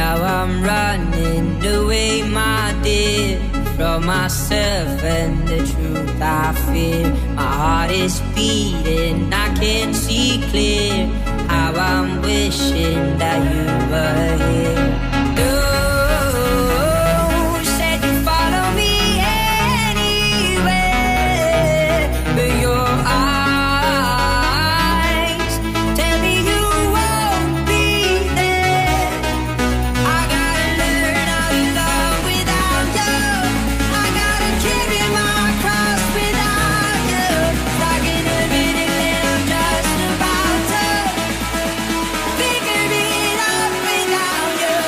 Now I'm running away, my dear, from myself and the truth I fear. My heart is beating, I can't see clear. How I'm wishing that you were here. You said you'd follow me anywhere, but your eyes tell me you won't be there. I gotta learn how to love without you. I gotta carry my cross without you. Stuck in a minute that I'm just about to figure it out without you.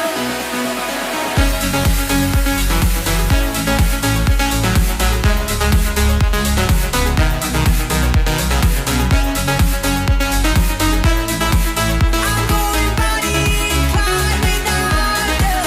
I'm going body inclined without you.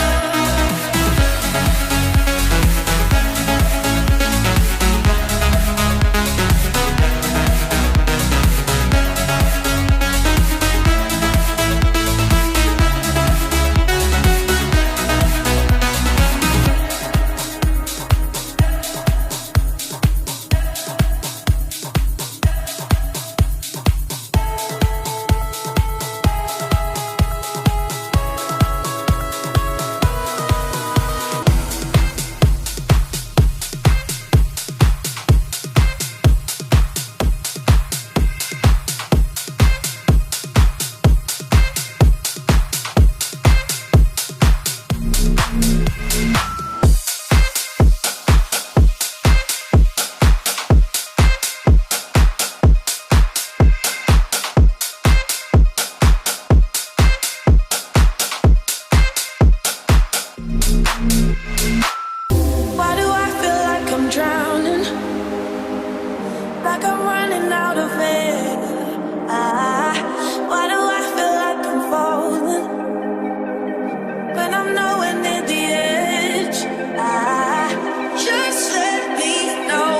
Why do I feel like I'm drowning? Like I'm running out of air. Why do I feel like I'm falling when I'm nowhere near the edge? Just let me know.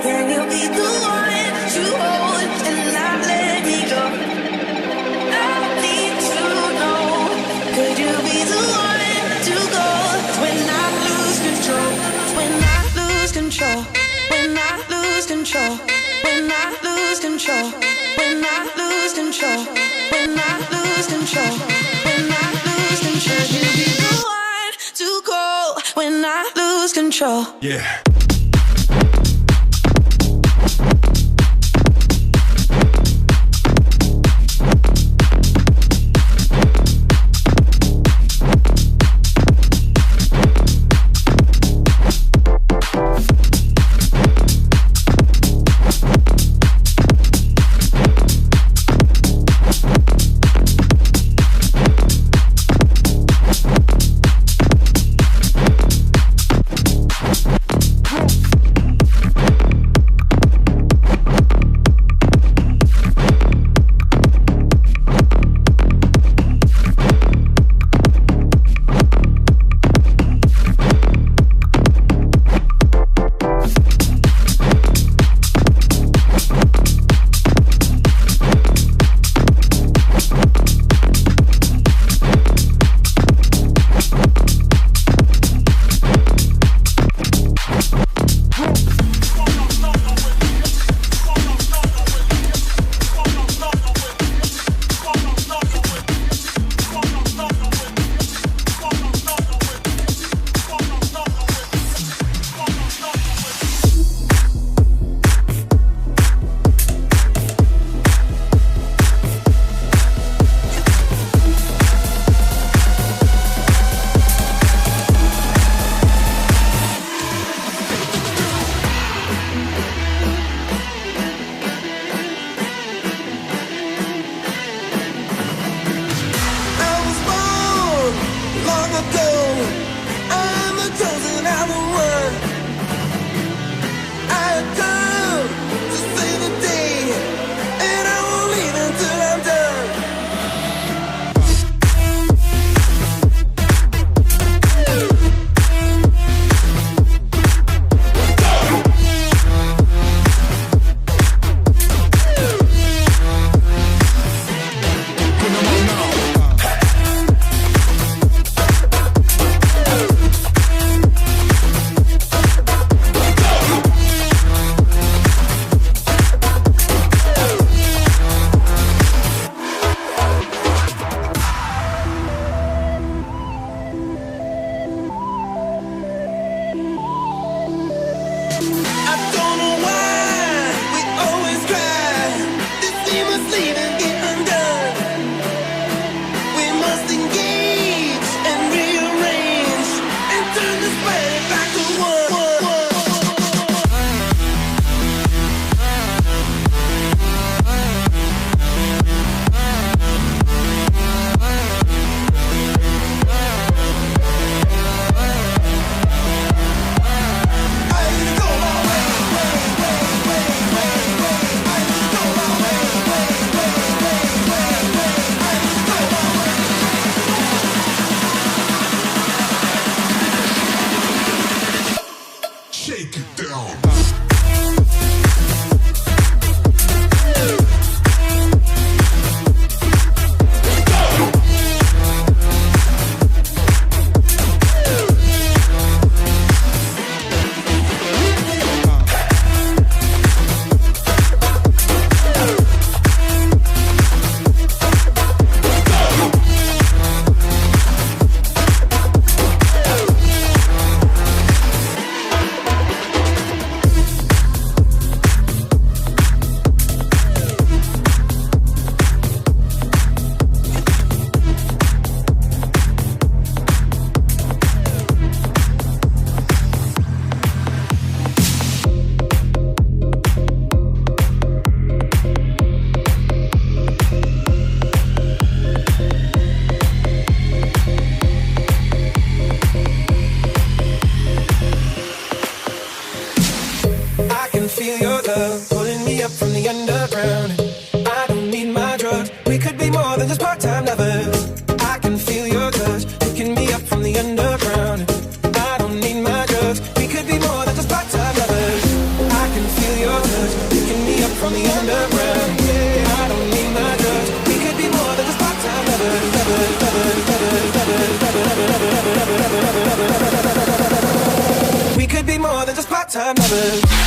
Can you be the one to hold and not let me go? I need to know. Could you be the one to go when I lose control? When I lose control. When I lose control. When I lose control. When I lose control. When I lose control. When I lose control. You be the one to go when I lose control. Yeah. lovers.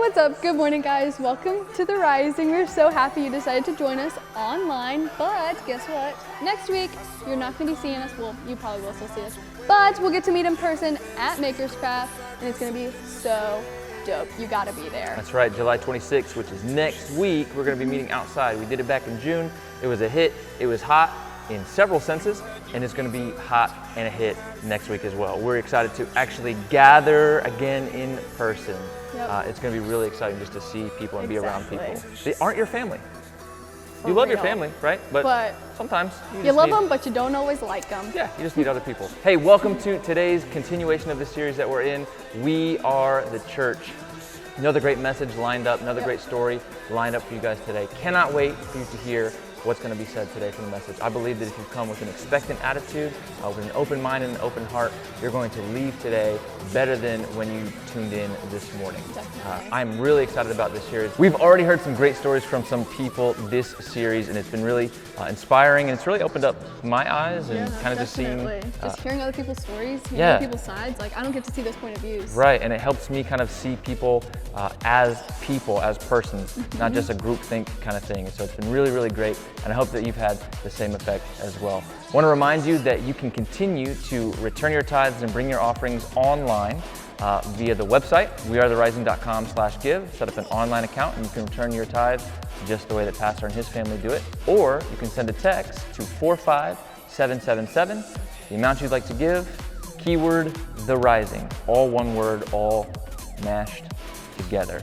What's up? Good morning, guys. Welcome to The Rising. We're so happy you decided to join us online, but guess what? Next week, you're not going to be seeing us. Well, you probably will still see us, but we'll get to meet in person at Maker's Craft, and it's going to be so dope. You got to be there. That's right, July 26th, which is next week. We're going to be meeting outside. We did it back in June. It was a hit. It was hot in several senses, and it's going to be hot and a hit next week as well. We're excited to actually gather again in person. Yep. It's going to be really exciting just to see people and be around people. They aren't your family. For You love your real. family, right? But sometimes you just love need- them, but you don't always like them. Yeah, you just need other people. Hey, welcome to today's continuation of the series that we're in. We are the church. Another great message lined up, another great story lined up for you guys today. Cannot wait for you to hear what's going to be said today from the message. I believe that if you come with an expectant attitude, with an open mind and an open heart, you're going to leave today better than when you tuned in this morning. I'm really excited about this series. We've already heard some great stories from some people this series, and it's been really inspiring, and it's really opened up my eyes and kind of just seeing... just hearing other people's stories, hearing yeah. other people's sides. Like, I don't get to see those point of views. Right, and it helps me kind of see people, as persons, not just a group think kind of thing. And so it's been really, really great, and I hope that you've had the same effect as well. I want to remind you that you can continue to return your tithes and bring your offerings online via the website, wearetherising.com/give. Set up an online account and you can return your tithes just the way that Pastor and his family do it. Or you can send a text to 45777, the amount you'd like to give, keyword The Rising, all one word, all mashed together.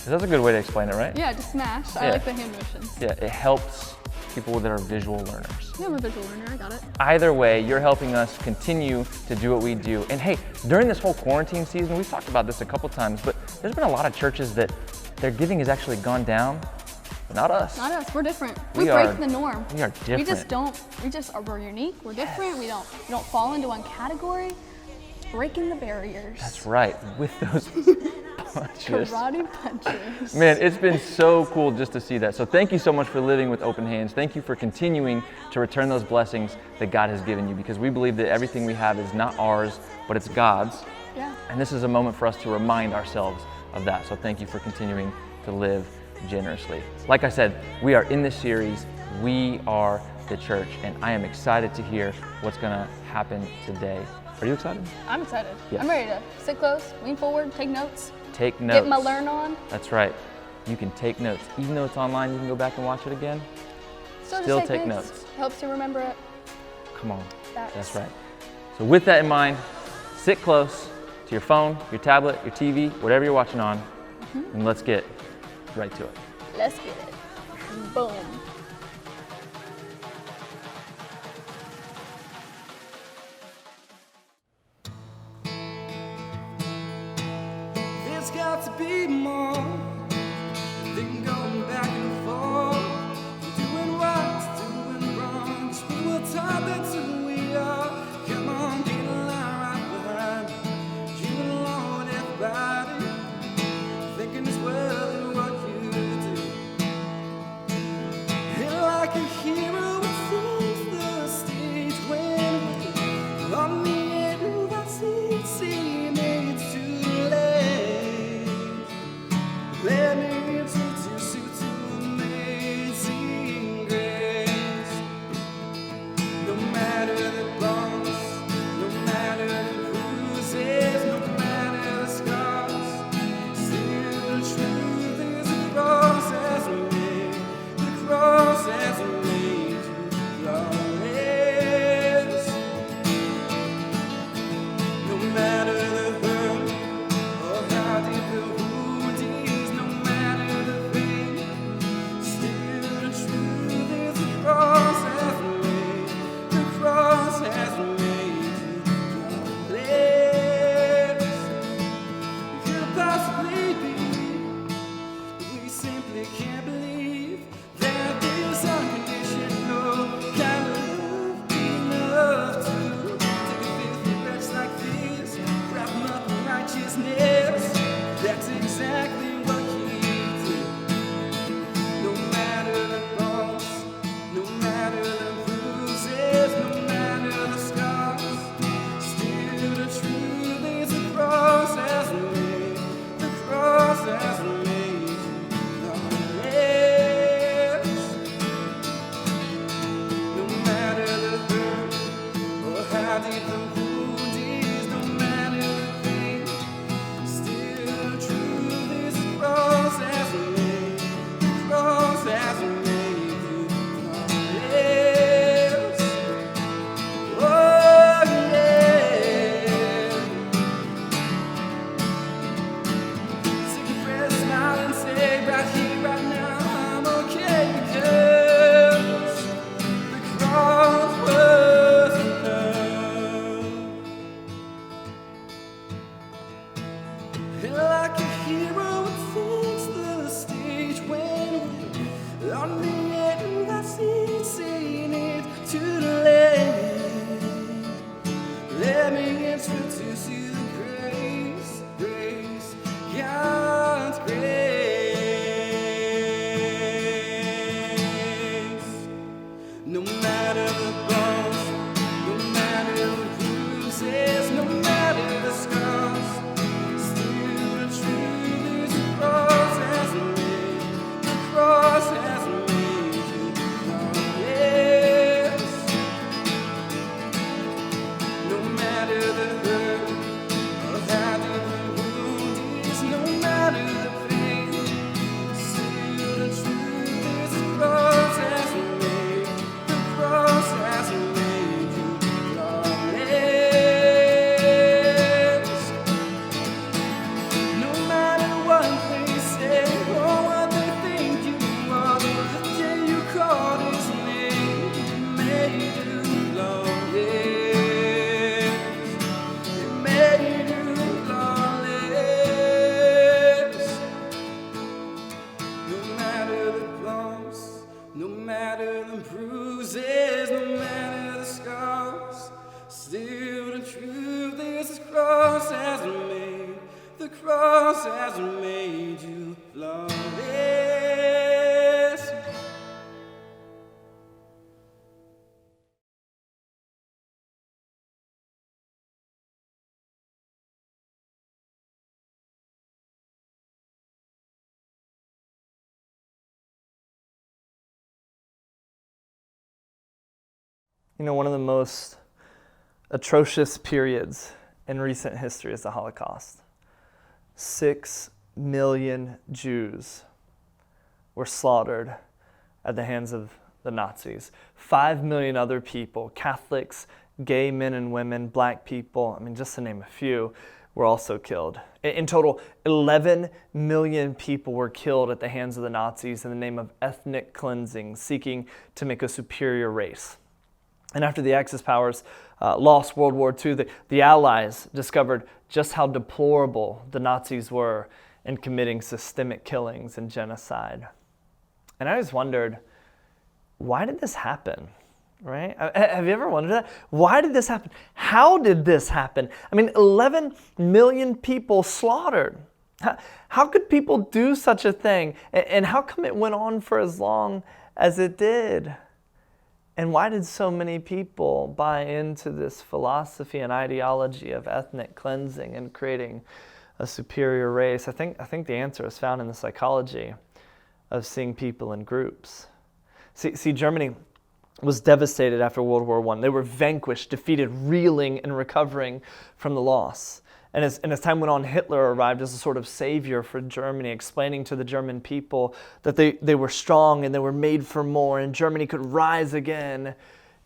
That's a good way to explain it, right? Yeah, just smash. I like the hand motions. Yeah, it helps people that are visual learners. Yeah, I'm a visual learner, I got it. Either way, you're helping us continue to do what we do. And hey, during this whole quarantine season, we've talked about this a couple times, but there's been a lot of churches that their giving has actually gone down, but not us. Not us, we're different. We We break are- the norm. we are different. We're unique, we're different, we don't fall into one category. Breaking the barriers. That's right, with those punches. Karate punches. Man, it's been so cool just to see that. So thank you so much for living with open hands. Thank you for continuing to return those blessings that God has given you, because we believe that everything we have is not ours, but it's God's. Yeah. And this is a moment for us to remind ourselves of that. So thank you for continuing to live generously. Like I said, we are in this series, We Are the Church, and I am excited to hear what's gonna happen today. Are you excited? I'm excited. Yeah. I'm ready to sit close, lean forward, take notes. Take notes. Get my learn on. That's right. You can take notes. Even though it's online, you can go back and watch it again. Still just take notes. Helps you remember it. Come on. Facts. That's right. So with that in mind, sit close to your phone, your tablet, your TV, whatever you're watching on, and let's get right to it. Let's get it. Boom. There's got to be more than going back and forth, doing right, doing wrong. 'Cause we were taught that's who we are. Come on, get a line right behind you and Lord, everybody, thinking it's worth it what you do. And like a hero, it sees the stage when we're on the edge of our seat, seeing it's too late. Let me introduce you like a hero takes the stage when we're on the edge of our seat, saying it's too late. Let me introduce you to grace, grace, God's grace. No matter the bumps, no matter the bruises, no matter the scars, still the truth is the cross has made, the cross has made you glorious. No matter the hurt or how the wound is, no matter the pain, still the truth is the cross has made, the cross has made you glorious. No matter what they say or what they think you are, the day you called his name, it made you glorious. It made you glorious. No matter the bumps, no matter the bruises, no matter the scars, still the truth is the cross has made, the cross has made you glorious. You know, one of the most atrocious periods in recent history is the Holocaust. 6 million Jews were slaughtered at the hands of the Nazis. 5 million other people, Catholics, gay men and women, black people, I mean, just to name a few, were also killed. In total, 11 million people were killed at the hands of the Nazis in the name of ethnic cleansing, seeking to make a superior race. And after the Axis powers lost World War II, the Allies discovered just how deplorable the Nazis were in committing systemic killings and genocide. And I always wondered, why did this happen? Right? Have you ever wondered that? Why did this happen? How did this happen? I mean, 11 million people slaughtered. How could people do such a thing? And how come it went on for as long as it did? And why did so many people buy into this philosophy and ideology of ethnic cleansing and creating a superior race? I think the answer is found in the psychology of seeing people in groups. See, Germany was devastated after World War I. They were vanquished, defeated, reeling and recovering from the loss. And as time went on, Hitler arrived as a sort of savior for Germany, explaining to the German people that they were strong and they were made for more, and Germany could rise again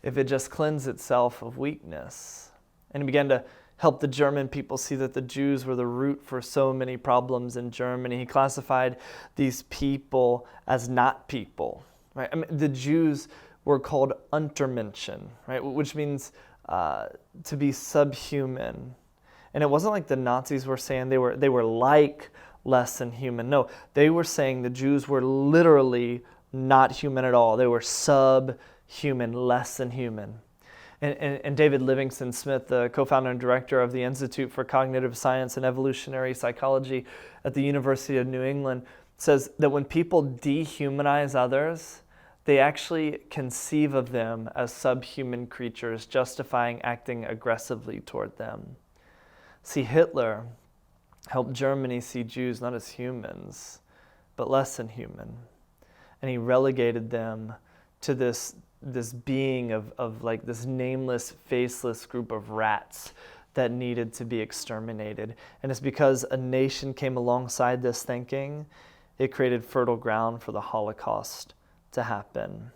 if it just cleansed itself of weakness. And he began to help the German people see that the Jews were the root for so many problems in Germany. He classified these people as not people. Right? I mean, the Jews were called Untermenschen, right? Which means to be subhuman. And it wasn't like the Nazis were saying they were like less than human. No, they were saying the Jews were literally not human at all. They were subhuman, less than human. And David Livingston Smith, the co-founder and director of the Institute for Cognitive Science and Evolutionary Psychology at the University of New England, says that when people dehumanize others, they actually conceive of them as subhuman creatures, justifying acting aggressively toward them. See, Hitler helped Germany see Jews not as humans, but less than human. And he relegated them to this being of like this nameless, faceless group of rats that needed to be exterminated. And it's because a nation came alongside this thinking, it created fertile ground for the Holocaust to happen.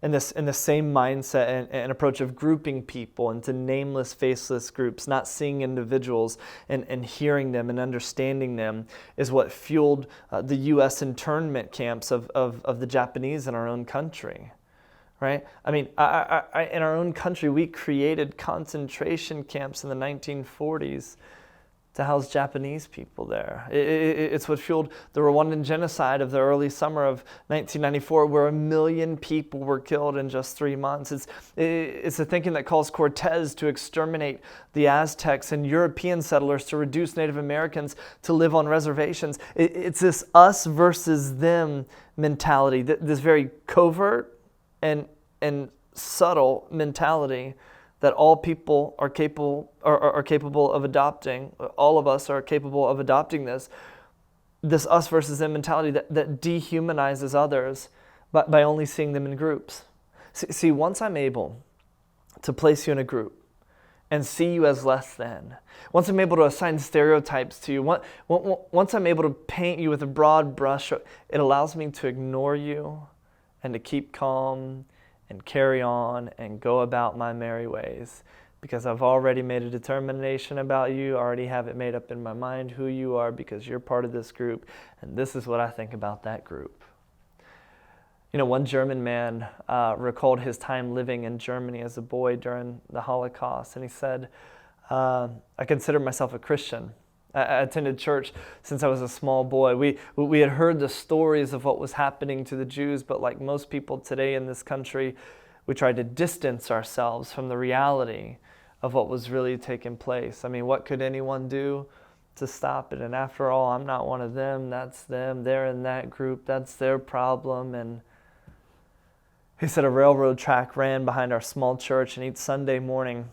In the same mindset and approach of grouping people into nameless, faceless groups, not seeing individuals and hearing them and understanding them, is what fueled the U.S. internment camps of the Japanese in our own country. Right? I mean, in our own country, we created concentration camps in the 1940s to house Japanese people there. It's what fueled the Rwandan genocide of the early summer of 1994, where 1 million people were killed in just 3 months. It's the thinking that calls Cortez to exterminate the Aztecs and European settlers to reduce Native Americans to live on reservations. It's this us versus them mentality, this very covert and subtle mentality that all people are capable of adopting. All of us are capable of adopting this us versus them mentality that dehumanizes others by only seeing them in groups. See, once I'm able to place you in a group and see you as less than, once I'm able to assign stereotypes to you, once I'm able to paint you with a broad brush, it allows me to ignore you and to keep calm and carry on and go about my merry ways, because I've already made a determination about you, already have it made up in my mind who you are, because you're part of this group, and this is what I think about that group. You know, one German man recalled his time living in Germany as a boy during the Holocaust, and he said, I consider myself a Christian. I attended church since I was a small boy. We had heard the stories of what was happening to the Jews, but like most people today in this country, we tried to distance ourselves from the reality of what was really taking place. I mean, what could anyone do to stop it? And after all, I'm not one of them. That's them. They're in that group. That's their problem. And he said a railroad track ran behind our small church, and each Sunday morning,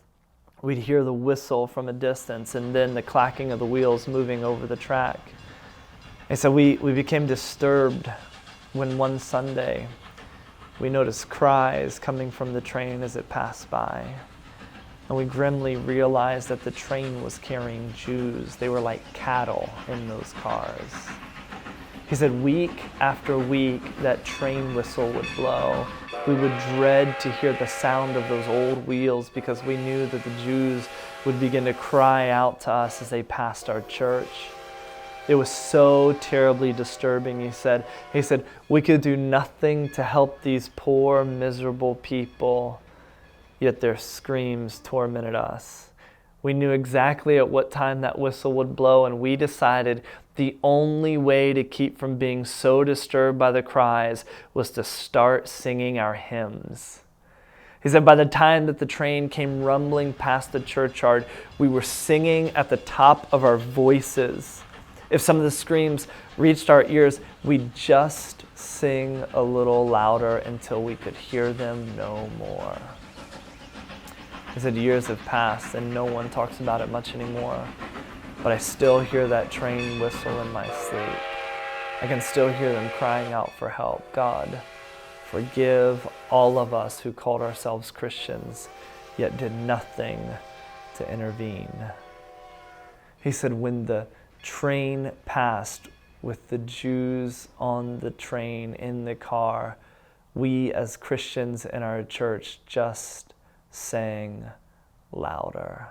we'd hear the whistle from a distance and then the clacking of the wheels moving over the track. And so we became disturbed when one Sunday we noticed cries coming from the train as it passed by. And we grimly realized that the train was carrying Jews. They were like cattle in those cars. He said week after week that train whistle would blow. We would dread to hear the sound of those old wheels because we knew that the Jews would begin to cry out to us as they passed our church. It was so terribly disturbing, he said. He said, we could do nothing to help these poor, miserable people, yet their screams tormented us. We knew exactly at what time that whistle would blow, and we decided the only way to keep from being so disturbed by the cries was to start singing our hymns. He said by the time that the train came rumbling past the churchyard, we were singing at the top of our voices. If some of the screams reached our ears, we'd just sing a little louder until we could hear them no more. He said years have passed and no one talks about it much anymore. But I still hear that train whistle in my sleep. I can still hear them crying out for help. God, forgive all of us who called ourselves Christians, yet did nothing to intervene. He said when the train passed with the Jews on the train in the car, we as Christians in our church just sang louder.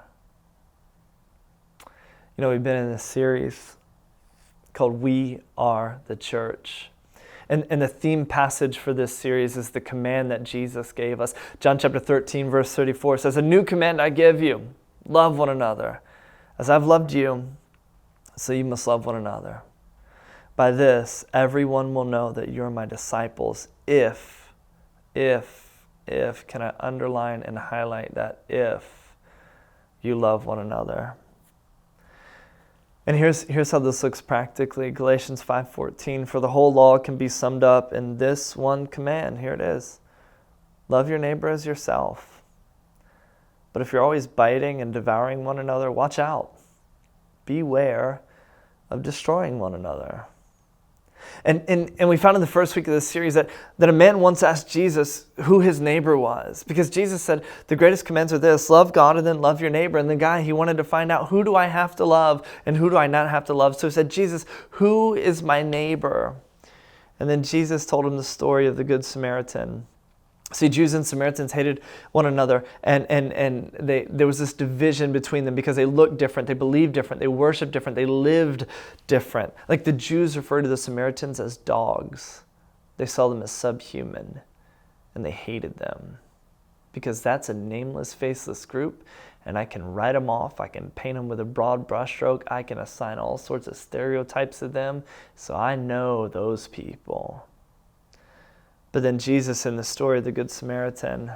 You know, we've been in this series called We Are the Church. And the theme passage for this series is the command that Jesus gave us. John chapter 13, verse 34 says, a new command I give you, love one another. As I've loved you, so you must love one another. By this, everyone will know that you're my disciples if, can I underline and highlight that if you love one another. And here's how this looks practically. Galatians 5:14, for the whole law can be summed up in this one command. Here it is. Love your neighbor as yourself. But if you're always biting and devouring one another, watch out. Beware of destroying one another. And we found in the first week of this series that a man once asked Jesus who his neighbor was. Because Jesus said, the greatest commands are this, love God and then love your neighbor. And the guy, he wanted to find out, who do I have to love and who do I not have to love? So he said, Jesus, who is my neighbor? And then Jesus told him the story of the Good Samaritan. See, Jews and Samaritans hated one another, and there was this division between them because they looked different, they believed different, they worshiped different, they lived different. Like the Jews referred to the Samaritans as dogs. They saw them as subhuman, and they hated them because that's a nameless, faceless group, and I can write them off. I can paint them with a broad brushstroke. I can assign all sorts of stereotypes to them. So I know those people. But then Jesus in the story of the Good Samaritan,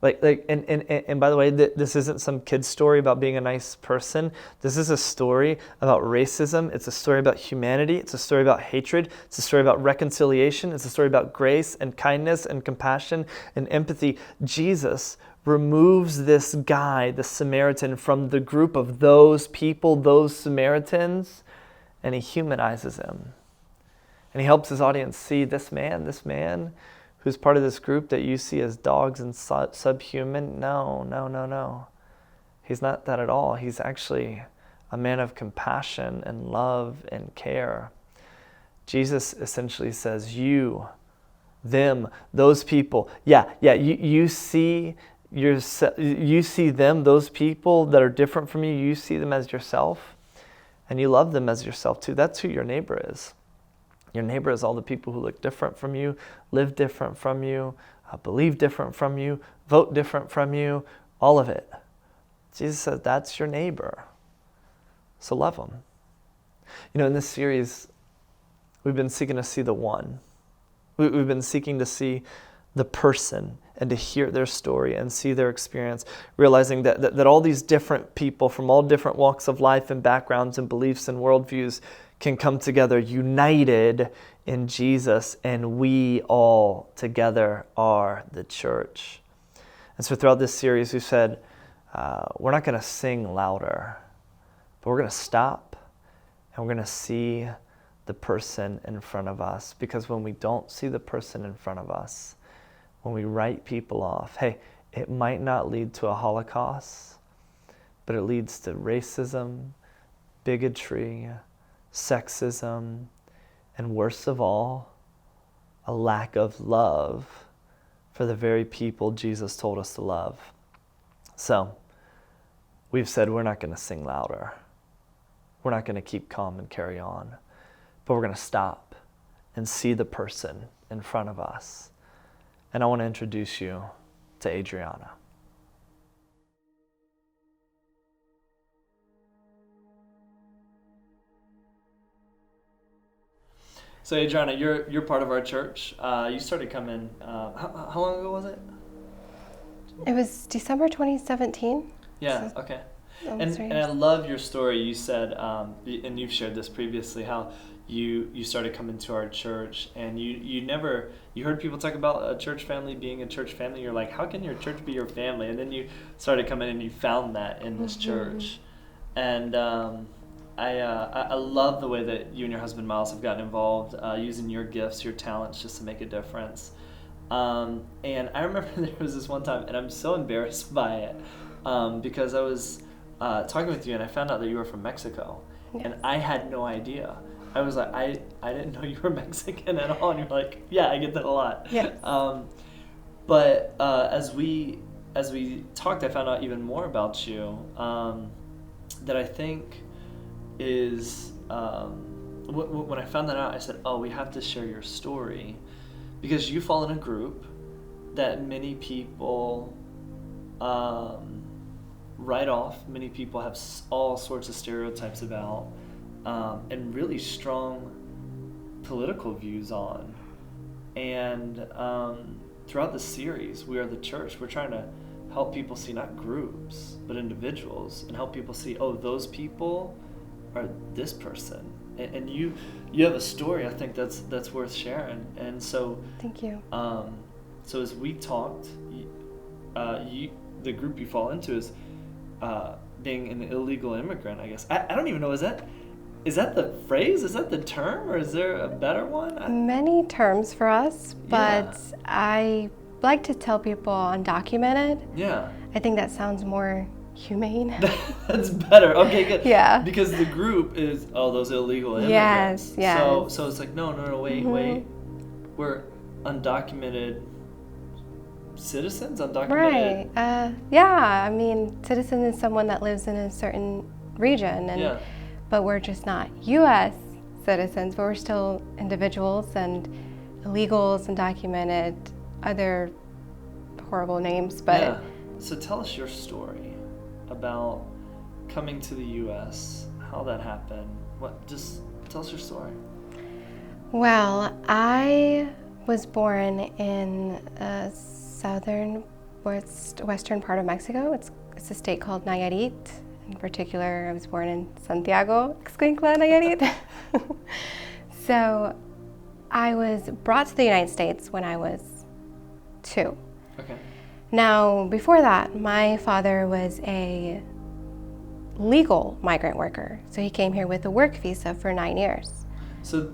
and by the way, this isn't some kid's story about being a nice person. This is a story about racism. It's a story about humanity. It's a story about hatred. It's a story about reconciliation. It's a story about grace and kindness and compassion and empathy. Jesus removes this guy, the Samaritan, from the group of those people, those Samaritans, and he humanizes him. And he helps his audience see this man who's part of this group that you see as dogs and subhuman. No. He's not that at all. He's actually a man of compassion and love and care. Jesus essentially says, you, them, those people. You see them, those people that are different from you. You see them as yourself, and you love them as yourself too. That's who your neighbor is. Your neighbor is all the people who look different from you, live different from you, believe different from you, vote different from you, all of it. Jesus says that's your neighbor. So love them. In this series, we've been seeking to see the one. We've been seeking to see the person and to hear their story and see their experience, realizing that all these different people from all different walks of life and backgrounds and beliefs and worldviews can come together united in Jesus, and we all together are the church. And so throughout this series, we've said, we're not going to sing louder, but we're going to stop and we're going to see the person in front of us. Because when we don't see the person in front of us, when we write people off, hey, it might not lead to a Holocaust, but it leads to racism, bigotry, sexism, and worst of all, a lack of love for the very people Jesus told us to love. So, we've said we're not going to sing louder. We're not going to keep calm and carry on, but we're going to stop and see the person in front of us. And I want to introduce you to Adriana. So Adriana, you're part of our church. You started coming, how long ago was it? It was December 2017. Yeah, okay. And I love your story. You said, and you've shared this previously, how you started coming to our church, and you heard people talk about a church family being a church family. You're like, how can your church be your family? And then you started coming and you found that in this church. And I love the way that you and your husband Miles have gotten involved, using your gifts, your talents, just to make a difference. And I remember there was this one time, and I'm so embarrassed by it, because I was talking with you, and I found out that you were from Mexico, and I had no idea. I was like, I didn't know you were Mexican at all, and you're like, yeah, I get that a lot. Yes. But as we talked, I found out even more about you, that I think is, when I found that out, I said, oh, we have to share your story, because you fall in a group that many people write off, many people have all sorts of stereotypes about, and really strong political views on. And throughout the series, We Are the Church, we're trying to help people see not groups, but individuals, and help people see, oh, those people are this person. And you have a story, I think, that's worth sharing. And so Thank you. So as we talked, the group you fall into is being an illegal immigrant, I guess. I don't even know, is that the phrase? Is that the term, or is there a better one? Many terms for us, but Yeah. I like to tell people undocumented. Yeah. I think that sounds more humane. That's better. Okay, good. Yeah. Because the group is, those illegal immigrants. Yes. So it's like, no, wait. We're undocumented citizens? Undocumented? Right. Yeah, I mean, citizen is someone that lives in a certain region, and but we're just not U.S. citizens, but we're still individuals, and illegals, undocumented, other horrible names, but... Yeah. So tell us your story. about coming to the U.S., how that happened. Just tell us your story. Well, I was born in western part of Mexico. It's a state called Nayarit. In particular, I was born in Santiago, Ixcuintla, Nayarit. So I was brought to the United States when I was 2. Okay. Now, before that, my father was a legal migrant worker. So he came here with a work visa for 9 years. So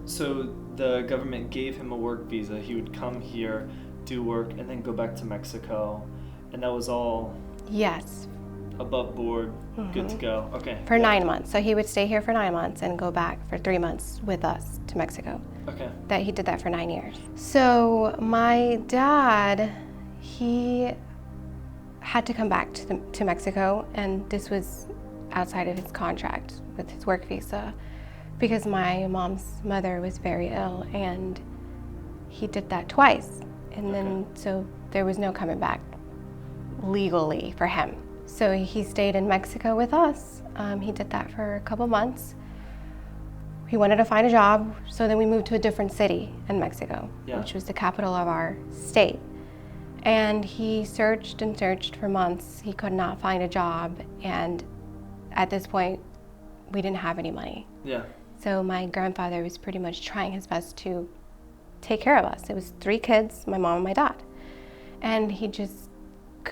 the government gave him a work visa. He would come here, do work, and then go back to Mexico. And that was all Yes. above board, good to go. Okay. For 9 months. So he would stay here for 9 months and go back for 3 months with us to Mexico. Okay. He did that for 9 years. So my dad, he had to come back to Mexico, and this was outside of his contract with his work visa because my mom's mother was very ill, and he did that twice. And then, so there was no coming back legally for him. So he stayed in Mexico with us. He did that for a couple months. He wanted to find a job, so then we moved to a different city in Mexico, which was the capital of our state. And he searched and searched for months. He could not find a job, and at this point, we didn't have any money. Yeah. So my grandfather was pretty much trying his best to take care of us. It was 3 kids, my mom and my dad. And he just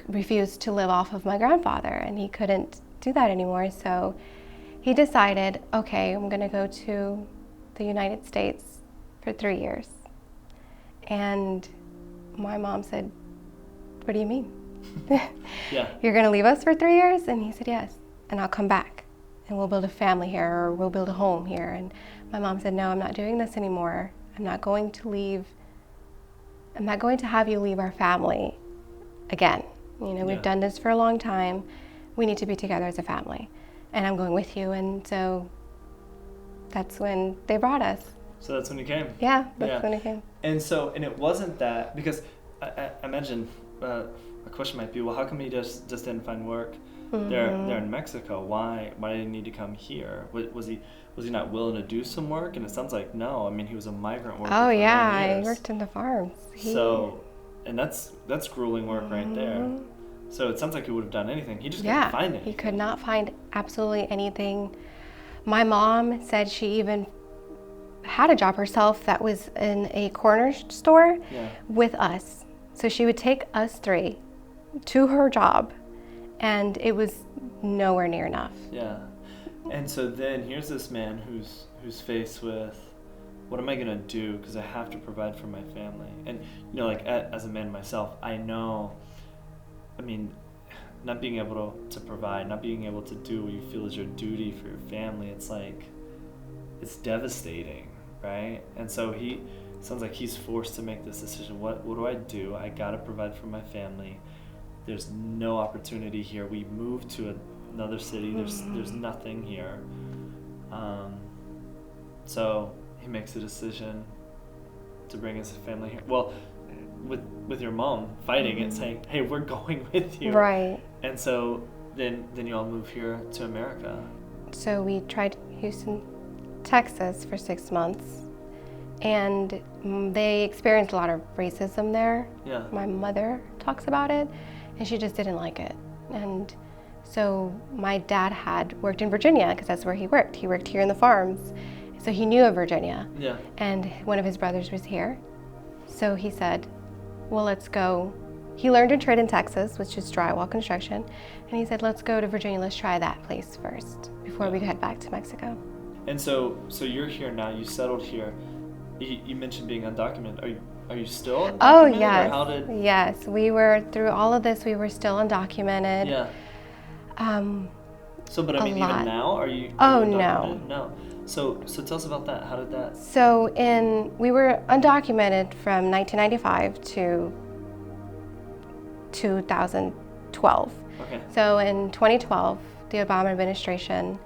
refused to live off of my grandfather, and he couldn't do that anymore. So he decided, okay, I'm gonna go to the United States for 3 years. And my mom said, what do you mean? Yeah. You're gonna leave us for 3 years? And he said, yes, and I'll come back and we'll build a family here, or we'll build a home here. And my mom said, no, I'm not doing this anymore. I'm not going to have you leave our family again. You know, we've done this for a long time. We need to be together as a family, and I'm going with you. And so that's when they brought us. So that's when you came? Yeah, that's when I came. And it wasn't that, because I imagine a question might be, well, how come he just didn't find work there in Mexico? Why did he need to come here? Was he not willing to do some work? And it sounds like no. I mean, he was a migrant worker. Oh for yeah, 9 years. I worked in the farms. And that's grueling work right there. So it sounds like he would have done anything. He just couldn't find anything. He could not find absolutely anything. My mom said she even had a job herself that was in a corner store with us. So she would take us 3 to her job, and it was nowhere near enough. Yeah. And so then here's this man who's faced with, what am I gonna do? Because I have to provide for my family. And you know, like as a man myself, I know. I mean, not being able to provide, not being able to do what you feel is your duty for your family, it's like, it's devastating, right? And so sounds like he's forced to make this decision. What do I do? I gotta provide for my family. There's no opportunity here. We moved to another city. There's nothing here. So he makes a decision to bring his family here. Well, with your mom fighting it, saying, hey, we're going with you. Right. And so then you all move here to America. So we tried Houston, Texas for 6 months, and they experienced a lot of racism there. Yeah. My mother talks about it, and she just didn't like it. And so my dad had worked in Virginia, because that's where he worked. He worked here in the farms, so he knew of Virginia. Yeah. And one of his brothers was here. So he said, well, let's go. He learned a trade in Texas, which is drywall construction. And he said, let's go to Virginia. Let's try that place first before we head back to Mexico. And so you're here now. You settled here. You mentioned being undocumented. Are you still undocumented? Oh, yes. Or how did... Yes, we were, through all of this, we were still undocumented. Yeah. But I mean, even now, are you Oh, undocumented? No. So tell us about that. How did that... So we were undocumented from 1995 to 2012. Okay. So in 2012, the Obama administration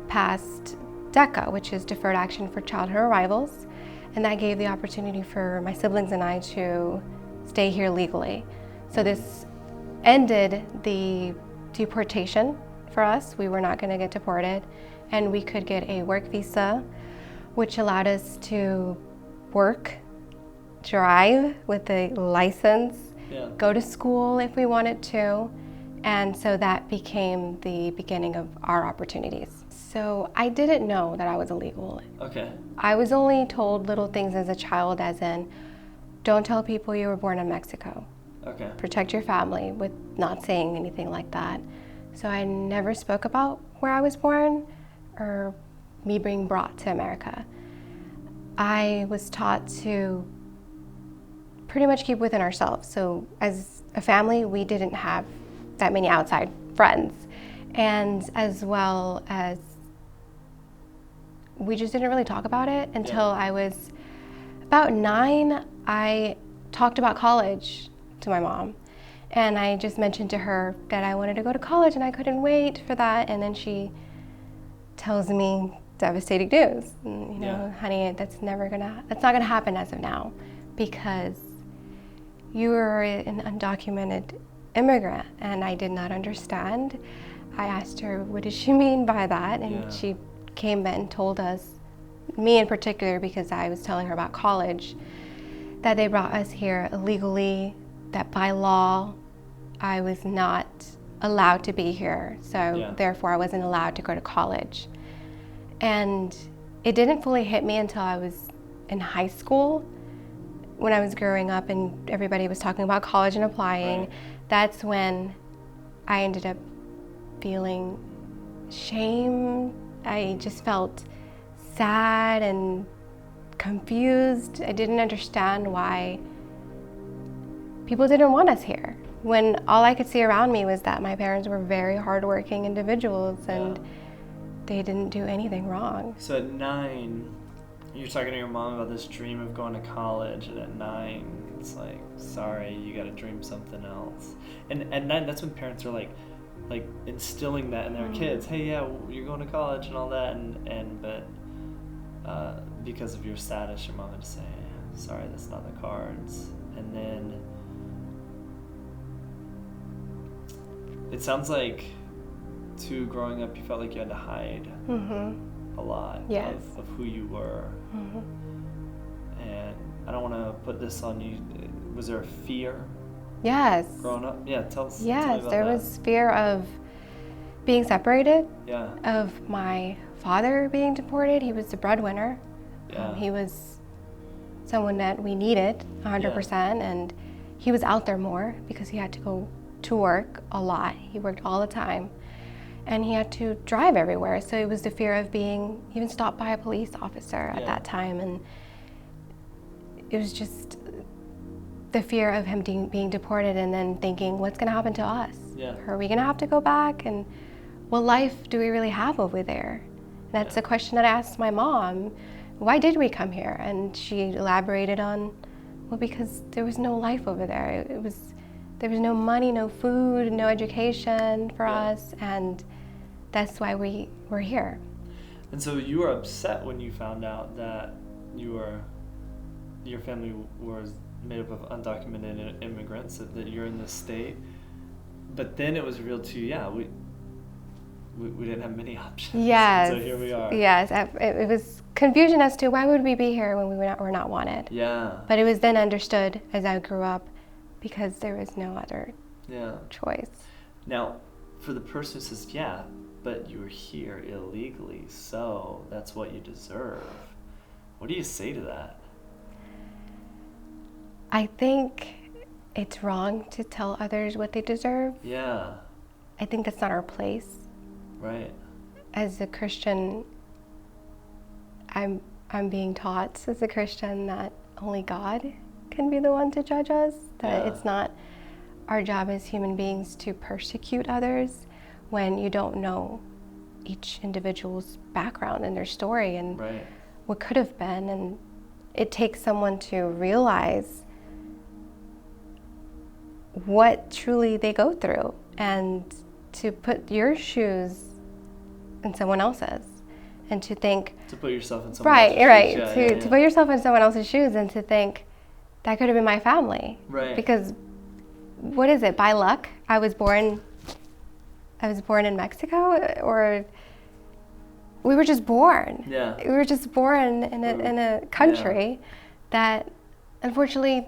passed DACA, which is Deferred Action for Childhood Arrivals, and that gave the opportunity for my siblings and I to stay here legally. So this ended the deportation for us. We were not going to get deported, and we could get a work visa, which allowed us to work, drive with a license, go to school if we wanted to. And so that became the beginning of our opportunities. So I didn't know that I was illegal. Okay. I was only told little things as a child, as in, don't tell people you were born in Mexico. Okay. Protect your family, with not saying anything like that. So I never spoke about where I was born or me being brought to America. I was taught to pretty much keep within ourselves. So as a family, we didn't have that many outside friends, and as well as we just didn't really talk about it until I was about 9. I talked about college to my mom, and I just mentioned to her that I wanted to go to college and I couldn't wait for that, and then she tells me devastating news. You know, honey, that's not gonna happen as of now, because you are an undocumented immigrant. And I did not understand. I asked her, what does she mean by that? And she came and told us, me in particular, because I was telling her about college, that they brought us here illegally, that by law I was not allowed to be here, so therefore I wasn't allowed to go to college. And it didn't fully hit me until I was in high school, when I was growing up and everybody was talking about college and applying. Right. That's when I ended up feeling shame. I just felt sad and confused. I didn't understand why people didn't want us here, when all I could see around me was that my parents were very hardworking individuals and they didn't do anything wrong. So at 9, you're talking to your mom about this dream of going to college, and at 9, it's like, sorry, you got to dream something else. And at 9, that's when parents are like instilling that in their kids. Hey, yeah, you're going to college and all that, but because of your status, your mom would say, sorry, that's not the cards. And then it sounds like, too, growing up, you felt like you had to hide a lot of who you were. And I don't want to put this on you. Was there a fear? Yes. Growing up? Yeah, tell me Yes, about there that. was fear of being separated, Yeah. of my father being deported. He was the breadwinner. Yeah. He was someone that we needed 100%, and he was out there more because he had to go to work a lot. He worked all the time, and he had to drive everywhere. So it was the fear of being even stopped by a police officer at that time, and it was just the fear of him being deported, and then thinking, what's going to happen to us? Yeah. Are we going to have to go back? And what life do we really have over there? That's a question that I asked my mom. Why did we come here? And she elaborated on, well, because there was no life over there. There was no money, no food, no education for us, and that's why we were here. And so you were upset when you found out that your family was made up of undocumented immigrants, that you're in this state. But then it was revealed to you, we didn't have many options. Yes. So here we are. Yes. It was confusion as to why would we be here when we were not wanted. Yeah. But it was then understood as I grew up, because there was no other choice. Now, for the person who says, but you were here illegally, so that's what you deserve, what do you say to that? I think it's wrong to tell others what they deserve. Yeah. I think that's not our place. Right. As a Christian, I'm being taught as a Christian that only God can be the one to judge us, that it's not our job as human beings to persecute others when you don't know each individual's background and their story and what could have been. And it takes someone to realize what truly they go through, and to put your shoes in someone else's, and to think, to put yourself in someone else's shoes. To put yourself in someone else's shoes, and to think that could have been my family. Right. Because what is it, by luck I was born I was born in Mexico, or we were just born. Yeah. We were just born in a country that, unfortunately,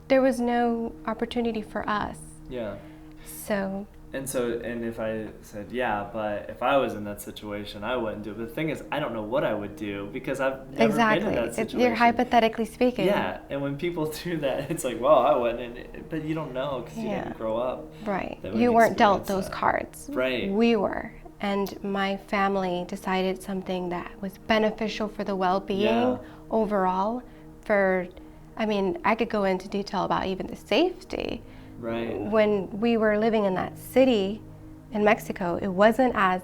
there was no opportunity for us. Yeah. So. And if I said, yeah, but if I was in that situation, I wouldn't do it. But the thing is, I don't know what I would do because I've never been in that situation. You're hypothetically speaking. Yeah, and when people do that, it's like, well, I wouldn't. But you don't know because you didn't grow up. Right. You weren't dealt those cards. Right. We were. And my family decided something that was beneficial for the well-being overall. I could go into detail about even the safety. Right. When we were living in that city in Mexico, it wasn't as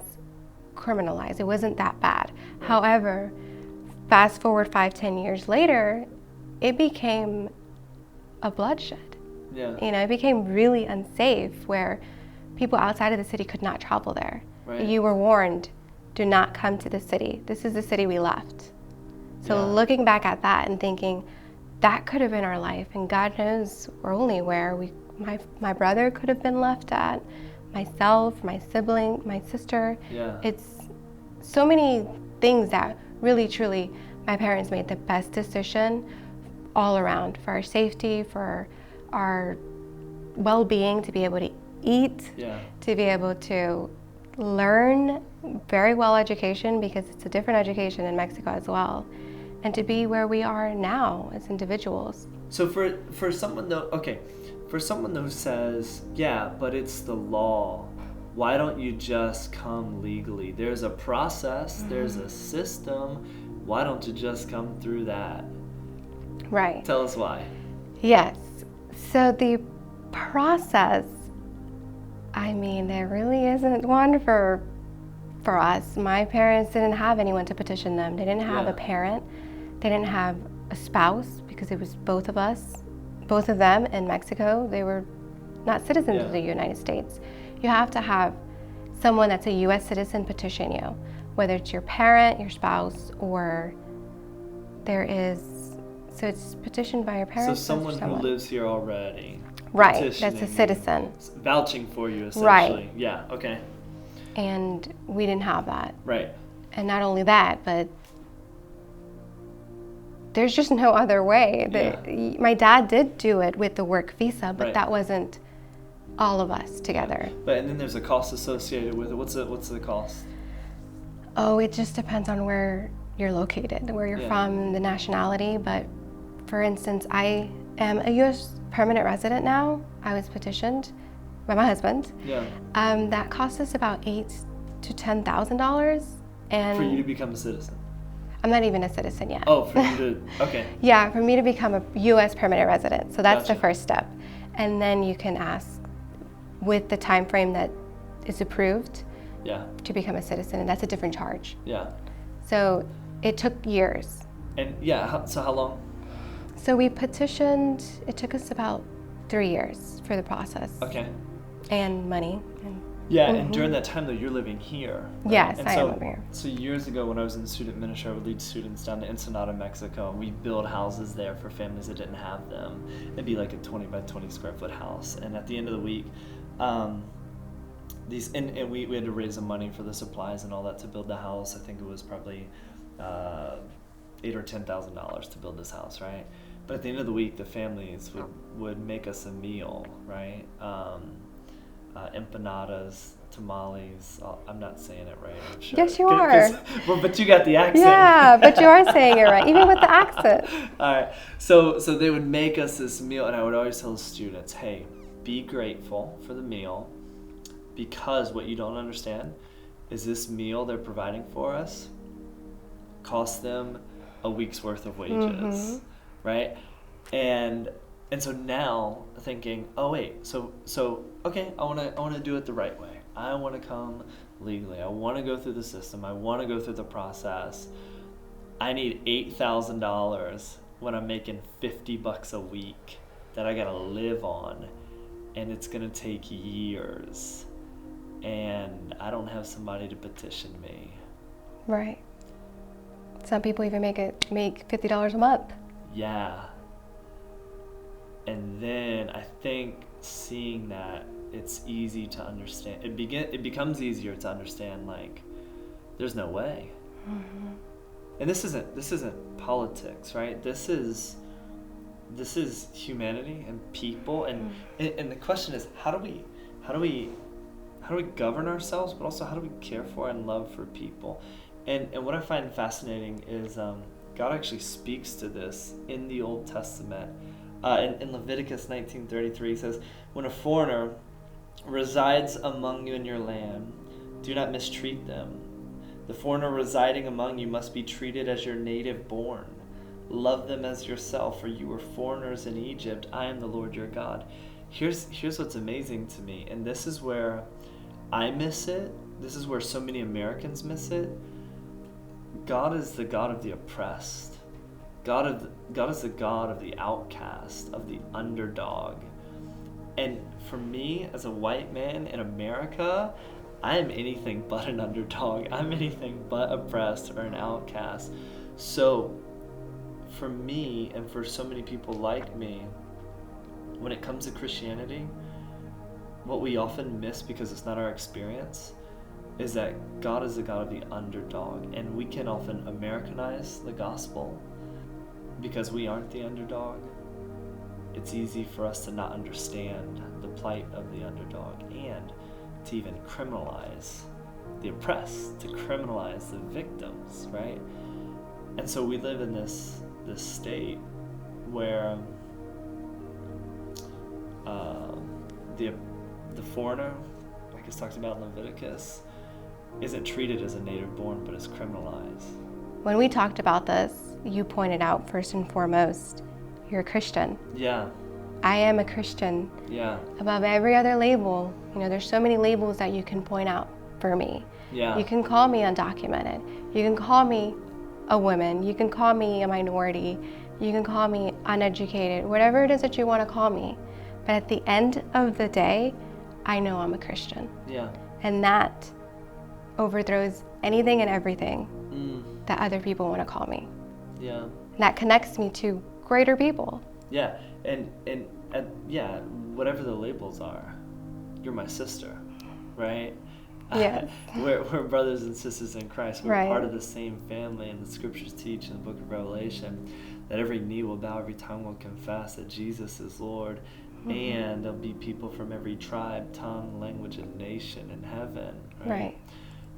criminalized. It wasn't that bad. Right. However, fast forward 5-10 years later, it became a bloodshed. Yeah. It became really unsafe where people outside of the city could not travel there. Right. You were warned, do not come to the city. This is the city we left. So looking back at that and thinking, that could have been our life, and God knows we're only where my brother could have been left at, myself, my sibling, my sister. Yeah. It's so many things that really, truly, my parents made the best decision all around for our safety, for our well-being, to be able to eat, to be able to learn very well education, because it's a different education in Mexico as well, and to be where we are now as individuals. So for someone though, for someone who says, yeah, but it's the law, why don't you just come legally? There's a process, there's a system, why don't you just come through that? Right. Tell us why. Yes. So the process, there really isn't one for us. My parents didn't have anyone to petition them. They didn't have a parent. They didn't have a spouse, because it was both of them in Mexico. They were not citizens of the United States. You have to have someone that's a U.S. citizen petition you, whether it's your parent, your spouse, or so it's petitioned by your parents. So someone who lives here already. Right, that's a citizen. Vouching for you, essentially. Right. Yeah, okay. And we didn't have that. Right. And not only that, but there's just no other way. My dad did do it with the work visa, but that wasn't all of us together. But and then there's a cost associated with it. What's the cost? Oh, it just depends on where you're located, where you're from, the nationality. But for instance, I am a U.S. permanent resident now. I was petitioned by my husband. Yeah. That cost us about $8,000 to $10,000, and for you to become a citizen. I'm not even a citizen yet. Oh, for you to, okay. Yeah, for me to become a U.S. permanent resident. So that's the first step. And then you can ask, with the time frame that is approved, to become a citizen, and that's a different charge. Yeah. So it took years. And so how long? So we petitioned, it took us about 3 years for the process. Okay. And money. And during that time, though, you're living here. Right? Yes, I am living here. So years ago, when I was in student ministry, I would lead students down to Ensenada, Mexico, and we'd build houses there for families that didn't have them. It'd be like a 20 by 20 square foot house. And at the end of the week, we had to raise the money for the supplies and all that to build the house. I think it was probably $8,000 or $10,000 to build this house, right? But at the end of the week, the families would make us a meal, right? Empanadas, tamales. I'm not saying it right, I'm sure. Yes, you are. But you got the accent. Yeah, but you are saying it right, even with the accent. All right. So they would make us this meal, and I would always tell the students, hey, be grateful for the meal, because what you don't understand is this meal they're providing for us costs them a week's worth of wages, right? And so now thinking, oh wait, so okay, I want to do it the right way. I want to come legally. I want to go through the system. I want to go through the process. I need $8,000 when I'm making $50 a week that I gotta live on, and it's gonna take years, and I don't have somebody to petition me. Right. Some people even make $50 a month. Yeah. And then I think seeing that it's easy to understand. It becomes easier to understand, like, there's no way. And this isn't politics, right? This is humanity and people, and the question is, how do we govern ourselves, but also how do we care for and love for people? And what I find fascinating is God actually speaks to this in the Old Testament. In Leviticus 19:33, he says, "When a foreigner resides among you in your land, do not mistreat them. The foreigner residing among you must be treated as your native born. Love them as yourself, for you were foreigners in Egypt. I am the Lord your God." Here's what's amazing to me, and this is where I miss it. This is where so many Americans miss it. God is the God of the oppressed. God is the God of the outcast, of the underdog. And for me, as a white man in America, I am anything but an underdog. I'm anything but oppressed or an outcast. So for me, and for so many people like me, when it comes to Christianity, what we often miss because it's not our experience is that God is the God of the underdog. And we can often Americanize the gospel because we aren't the underdog. It's easy for us to not understand the plight of the underdog, and to even criminalize the oppressed, to criminalize the victims, right? And so we live in this state where the foreigner, like it's talked about in Leviticus, isn't treated as a native born, but is criminalized. When we talked about this, you pointed out first and foremost, you're a Christian. Yeah. I am a Christian. Yeah. Above every other label. There's so many labels that you can point out for me. Yeah. You can call me undocumented. You can call me a woman. You can call me a minority. You can call me uneducated. Whatever it is that you want to call me. But at the end of the day, I know I'm a Christian. Yeah. And that overthrows anything and everything that other people want to call me. Yeah. And that connects me to greater people. Yeah. And yeah, whatever the labels are, you're my sister, right? Yes. We're brothers and sisters in Christ. We're Right. part of the same family, and the scriptures teach in the book of Revelation that every knee will bow, every tongue will confess that Jesus is Lord, and there'll be people from every tribe, tongue, language, and nation in heaven, right?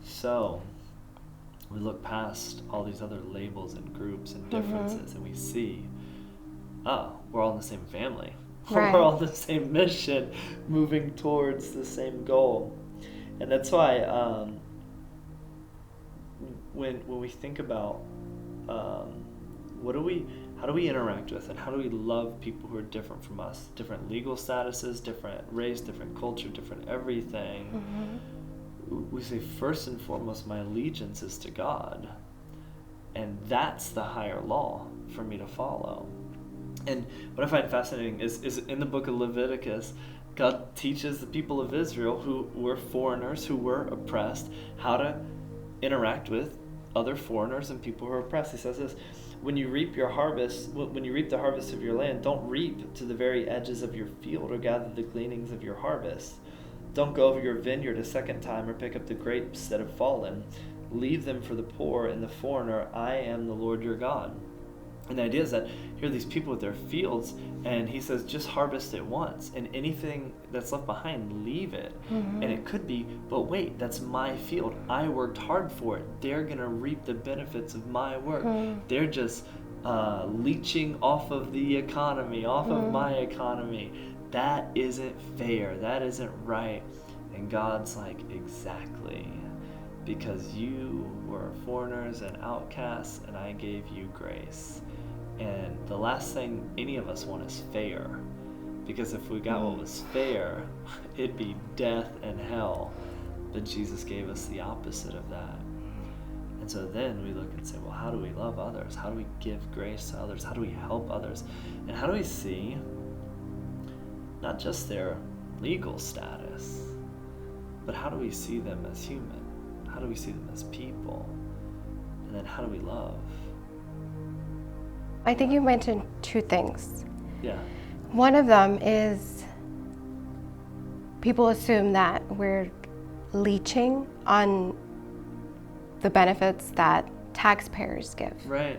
So we look past all these other labels and groups and differences, and we see, we're all in the same family. Right. We're all in the same mission, moving towards the same goal. And that's why when we think about how do we interact with and how do we love people who are different from us, different legal statuses, different race, different culture, different everything, we say first and foremost, my allegiance is to God, and that's the higher law for me to follow. And what I find fascinating is in the book of Leviticus, God teaches the people of Israel, who were foreigners, who were oppressed, how to interact with other foreigners and people who are oppressed. He says this: when you reap the harvest of your land, don't reap to the very edges of your field or gather the gleanings of your harvest. Don't go over your vineyard a second time or pick up the grapes that have fallen. Leave them for the poor and the foreigner. I am the Lord your God. And the idea is that here are these people with their fields, and he says, just harvest it once, and anything that's left behind, leave it. And it could be, but wait, that's my field. I worked hard for it. They're going to reap the benefits of my work. They're just leeching off of the economy, off of my economy. That isn't fair. That isn't right. And God's like, exactly. Because you were foreigners and outcasts, and I gave you grace. And the last thing any of us want is fair. Because if we got what was fair, it'd be death and hell. But Jesus gave us the opposite of that. And so then we look and say, well, how do we love others? How do we give grace to others? How do we help others? And how do we see not just their legal status, but how do we see them as human? How do we see them as people? And then how do we love? I think you mentioned two things. Yeah. One of them is people assume that we're leeching on the benefits that taxpayers give. Right.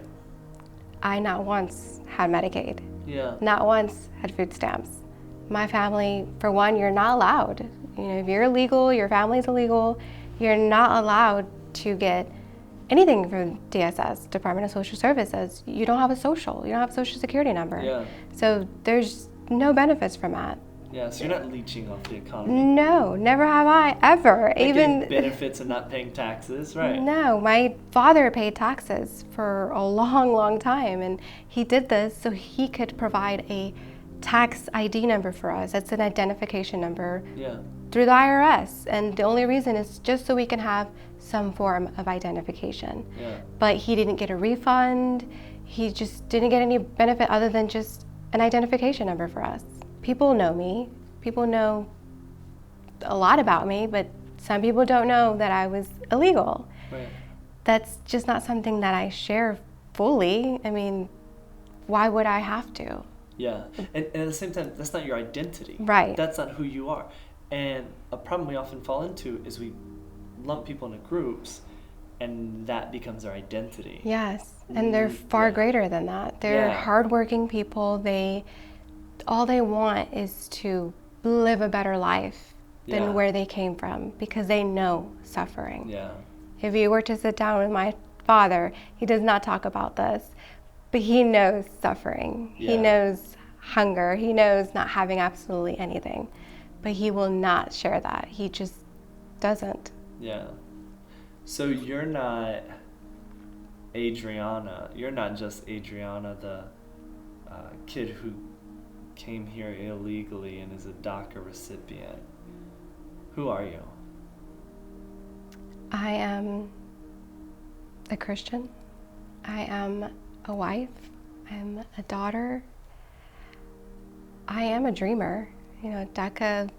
I not once had Medicaid. Yeah. Not once had food stamps. My family, for one, you're not allowed. If you're illegal, your family's illegal, you're not allowed to get anything from DSS, Department of Social Services. You don't have a social. You don't have a social security number. Yeah. So there's no benefits from that. Yeah, so you're not leeching off the economy. No, never have I, ever. Like even getting benefits and not paying taxes, right? No, my father paid taxes for a long, long time, and he did this so he could provide a tax ID number for us. It's an identification number through the IRS, and the only reason is just so we can have some form of identification. Yeah. But he didn't get a refund. He just didn't get any benefit other than just an identification number for us. People know me. People know a lot about me, but some people don't know that I was illegal. Right. That's just not something that I share fully. I mean, why would I have to? Yeah, and at the same time, that's not your identity. Right. That's not who you are. And a problem we often fall into is we lump people into groups, and that becomes their identity. Yes, and they're far greater than that. They're hardworking people. All they want is to live a better life than where they came from, because they know suffering. Yeah. If you were to sit down with my father, he does not talk about this, but he knows suffering. Yeah. He knows hunger. He knows not having absolutely anything, but he will not share that. He just doesn't. Yeah. So you're not Adriana. You're not just Adriana, the kid who came here illegally and is a DACA recipient. Who are you? I am a Christian. I am a wife. I'm a daughter. I am a dreamer. DACA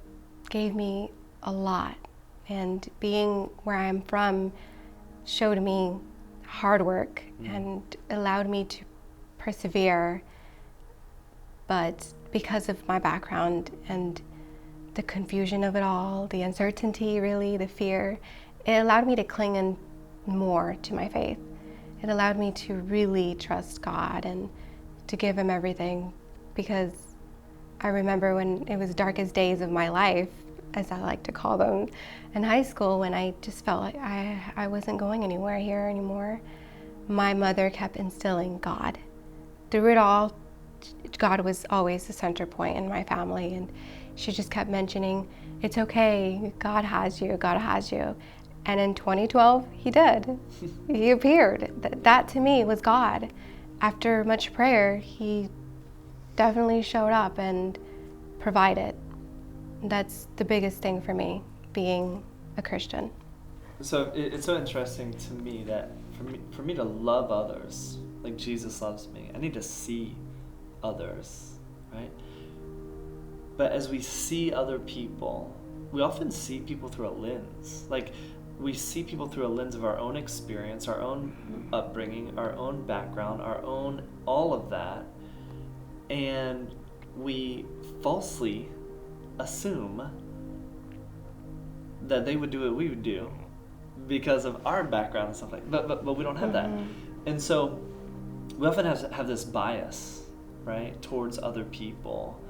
gave me a lot, and being where I'm from showed me hard work and allowed me to persevere. But because of my background and the confusion of it all, the uncertainty, really, the fear, it allowed me to cling in more to my faith. It allowed me to really trust God and to give Him everything, because I remember when it was darkest days of my life, as I like to call them, in high school, when I just felt like I wasn't going anywhere here anymore. My mother kept instilling God. Through it all, God was always the center point in my family, and she just kept mentioning, it's okay, God has you, God has you. And in 2012, He did. He appeared. That to me was God. After much prayer, He definitely showed up and provided. That's the biggest thing for me, being a Christian. So it's so interesting to me that for me to love others like Jesus loves me, I need to see others, right? But as we see other people, we often see people through a lens. Like, we see people through a lens of our own experience, our own upbringing, our own background, our own all of that. And we falsely assume that they would do what we would do because of our background and stuff like that. But we don't have that. And so we often have this bias, right, towards other people,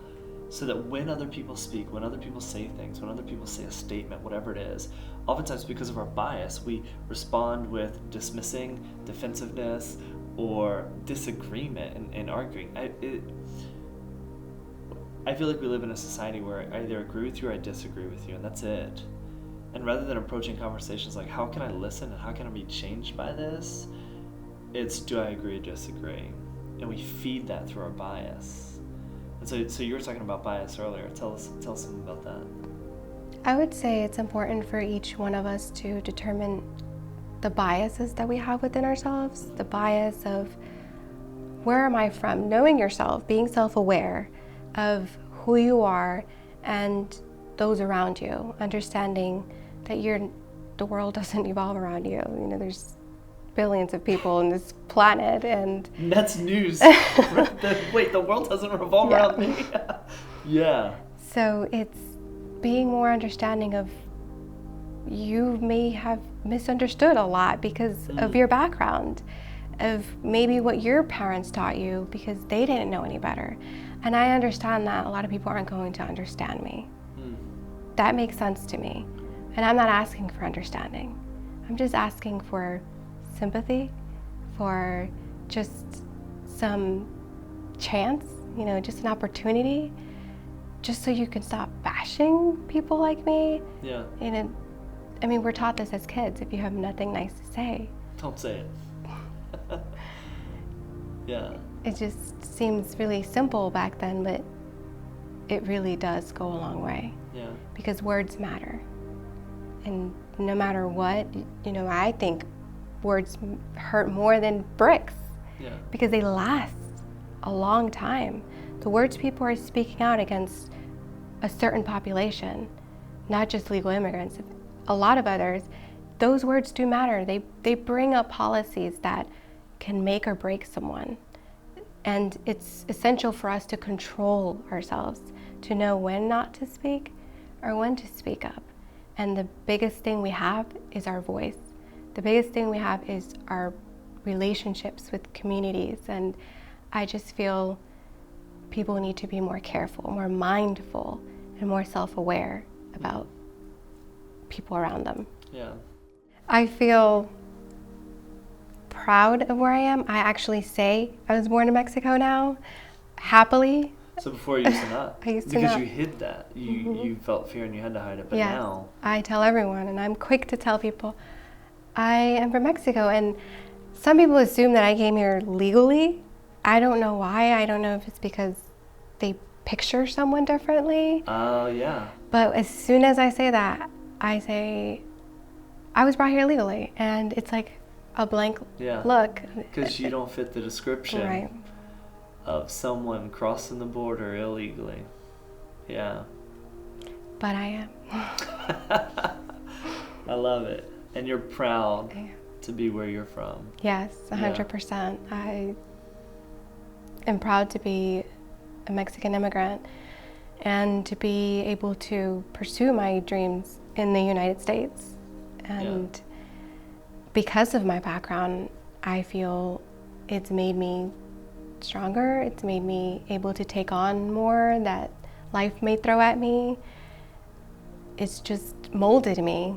so that when other people speak, when other people say things, when other people say a statement, whatever it is, oftentimes because of our bias, we respond with dismissing, defensiveness, or disagreement and arguing. I feel like we live in a society where I either agree with you or I disagree with you, and that's it. And rather than approaching conversations like, how can I listen and how can I be changed by this, it's, do I agree or disagree? And we feed that through our bias. And so you were talking about bias earlier. Tell us something about that. I would say it's important for each one of us to determine the biases that we have within ourselves, the bias of where am I from, knowing yourself, being self-aware of who you are and those around you, understanding that the world doesn't evolve around you. There's billions of people on this planet, and that's news. Wait, the world doesn't revolve around me. Yeah. So it's being more understanding of you may have misunderstood a lot because of your background, of maybe what your parents taught you because they didn't know any better. And I understand that a lot of people aren't going to understand me. That makes sense to me. And I'm not asking for understanding. I'm just asking for sympathy, for just some chance, just an opportunity, just so you can stop bashing people like me. Yeah. I mean, we're taught this as kids. If you have nothing nice to say, Don't say it. Yeah. it just seems really simple back then, but it really does go a long way. Yeah. Because words matter. And no matter what, I think words hurt more than bricks. Yeah. Because they last a long time. The words people are speaking out against a certain population, not just legal immigrants, a lot of others, those words do matter. They bring up policies that can make or break someone. And it's essential for us to control ourselves, to know when not to speak or when to speak up. And the biggest thing we have is our voice. The biggest thing we have is our relationships with communities. And I just feel people need to be more careful, more mindful, and more self-aware about people around them. Yeah. I feel proud of where I am. I actually say I was born in Mexico now, happily. So before you used to not? I used to because not. you hid that. You felt fear and you had to hide it. But Yes, now, I tell everyone, and I'm quick to tell people, I am from Mexico. And some people assume that I came here legally. I don't know why. I don't know if it's because they picture someone differently. oh yeah. But as soon as I say that, I say, I was brought here legally. And it's like a blank Yeah. look. Because you don't fit the description Right. of someone crossing the border illegally. Yeah. But I am. I love it. And you're proud Yeah. to be where you're from. Yes, 100%. I am proud to be a Mexican immigrant and to be able to pursue my dreams in the United States. And because of my background, I feel it's made me stronger. It's made me able to take on more that life may throw at me. It's just molded me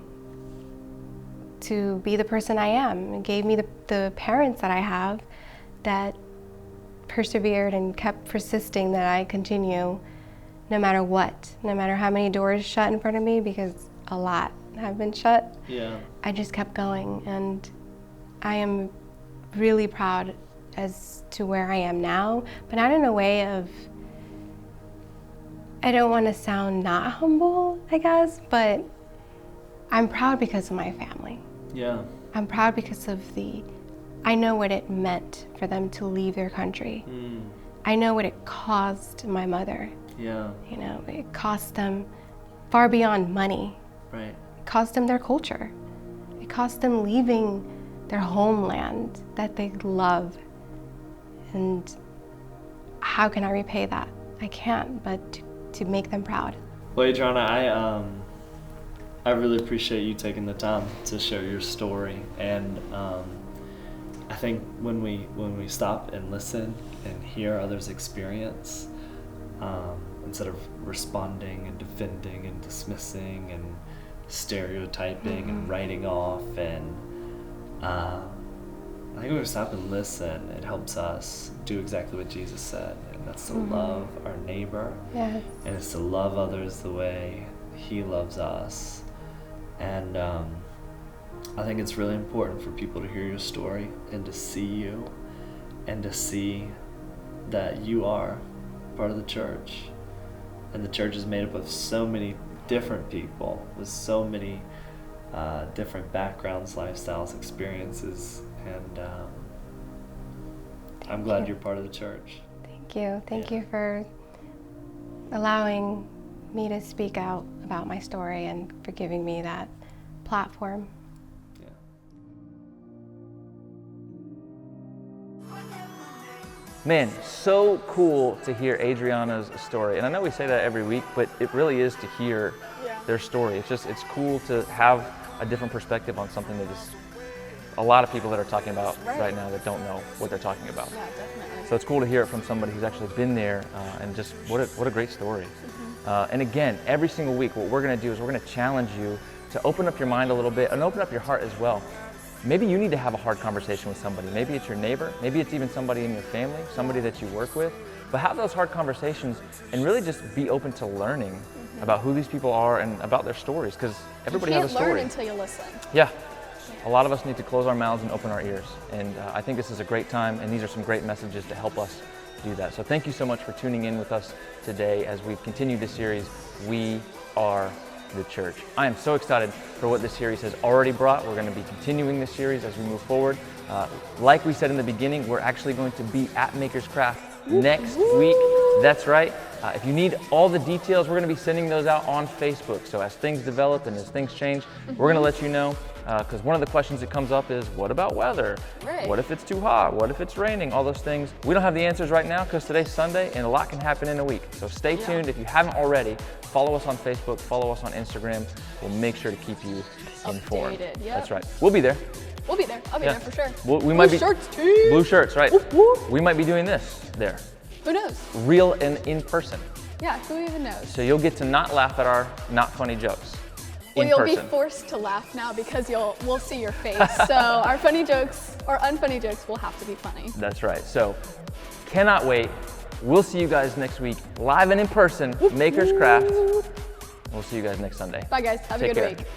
to be the person I am. It gave me the parents that I have that persevered and kept persisting that I continue no matter what, no matter how many doors shut in front of me, because a lot have been shut. Yeah. I just kept going, and I am really proud as to where I am now, but not in a way of, I don't want to sound not humble, I guess, but I'm proud because of my family. Yeah. I'm proud because of I know what it meant for them to leave their country. I know what it cost my mother. Yeah. It cost them far beyond money. Right. It cost them their culture. It cost them leaving their homeland that they love. And how can I repay that? I can't, but to make them proud. Well, Adriana, I really appreciate you taking the time to share your story, and I think when we stop and listen and hear others' experience, instead of responding and defending and dismissing and stereotyping and writing off, and I think when we stop and listen, it helps us do exactly what Jesus said, and that's to love our neighbor. Yes. And it's to love others the way He loves us. And I think it's really important for people to hear your story and to see you and to see that you are part of the church. And the church is made up of so many different people with so many different backgrounds, lifestyles, experiences. And I'm glad you're part of the church. Thank you. Thank you for allowing me to speak out about my story and for giving me that platform. Yeah. Man, so cool to hear Adriana's story. And I know we say that every week, but it really is to hear their story. It's cool to have a different perspective on something that is a lot of people that are talking about right now that don't know what they're talking about. Yeah, definitely. So it's cool to hear it from somebody who's actually been there, and just what a great story. And again, every single week, what we're going to do is we're going to challenge you to open up your mind a little bit and open up your heart as well. Maybe you need to have a hard conversation with somebody. Maybe it's your neighbor. Maybe it's even somebody in your family, somebody that you work with. But have those hard conversations and really just be open to learning about who these people are and about their stories, because everybody has a story. You can't learn until you listen. Yeah. A lot of us need to close our mouths and open our ears. And I think this is a great time, and these are some great messages to help us do that. So thank you so much for tuning in with us today as we continue this series, We Are the Church. I am so excited for what this series has already brought. We're going to be continuing this series as we move forward. Like we said in the beginning, we're actually going to be at Maker's Craft next week. That's right. If you need all the details, we're going to be sending those out on Facebook. So as things develop and as things change, we're going to let you know. Because one of the questions that comes up is, what about weather? Right. What if it's too hot? What if it's raining? All those things. We don't have the answers right now because today's Sunday and a lot can happen in a week. So stay tuned. If you haven't already, follow us on Facebook, follow us on Instagram. We'll make sure to keep you informed. Updated, yep. That's right. We'll be there. We'll be there. I'll be there for sure. We might be shirts, too. Blue shirts, right? Whoop, whoop. We might be doing this there. Who knows? Real and in person. Yeah, who even knows? So you'll get to not laugh at our not funny jokes. Well, in you'll person. be forced to laugh now because we'll see your face. So our funny jokes or unfunny jokes will have to be funny. That's right. So cannot wait. We'll see you guys next week, live and in person, Maker's Craft. We'll see you guys next Sunday. Bye guys, have Take a good care. week.